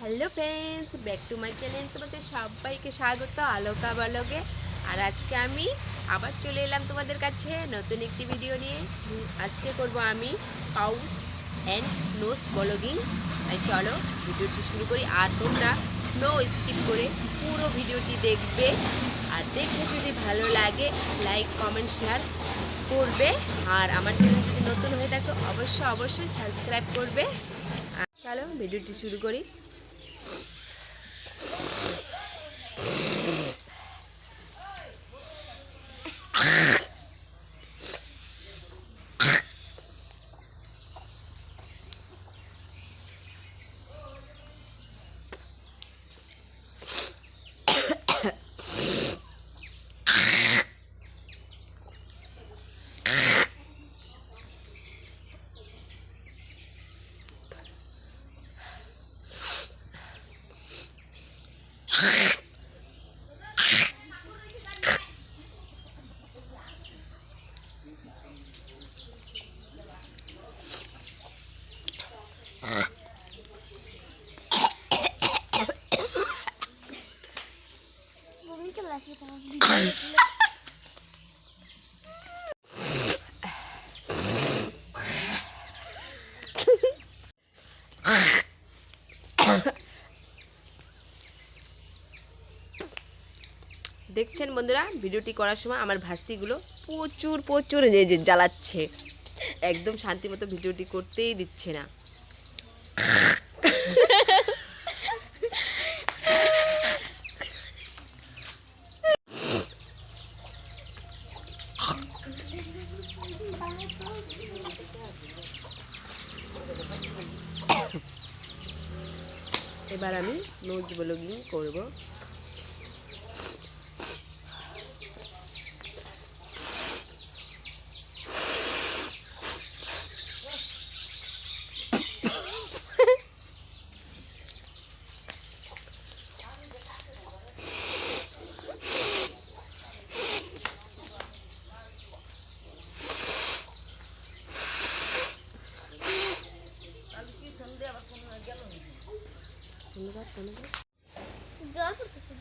Hello friends, back to my channel. তোমাদের সবাইকে স্বাগত আলোকা ব্লগে। আর আজকে আমি আবার চলে এলাম তোমাদের কাছে নতুন একটি ভিডিও নিয়ে। আজকে করব আমি পাউস অ্যান্ড নোজ ব্লগিং। তাই চলো ভিডিওটি শুরু করি। আর তোমরা নো স্কিপ করে পুরো ভিডিওটি দেখবে। আর দেখে যদি ভালো লাগে লাইক কমেন্ট শেয়ার করবে। আর আমার চ্যানেল যদি নতুন হয়ে থাকো অবশ্যই সাবস্ক্রাইব করবে। চলো ভিডিওটি শুরু করি। দেখছেন বন্ধুরা, ভিডিওটি করার সময় আমার ভাস্তিগুলো প্রচুর জ্বালাচ্ছে। একদম শান্তি মতো ভিডিওটি করতেই দিচ্ছে না। এবার আমি নোজ ব্লগিং করব। জল পড়তেছে।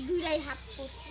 দুইটাই হাত পড়ছে।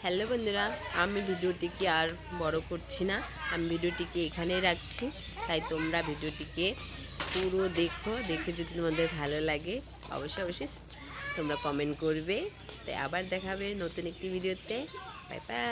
হ্যালো বন্ধুরা, আমি ভিডিওটিকে আর বড় করছি না, আমি ভিডিওটিকে এখানেই রাখছি। তাই তোমরা ভিডিওটিকে পুরো দেখো, দেখে যদি তোমাদের ভালো লাগে অবশ্যই অবশ্যই তোমরা কমেন্ট করবে। তাই আবার দেখাবে নতুন একটি ভিডিওতে। Bye bye.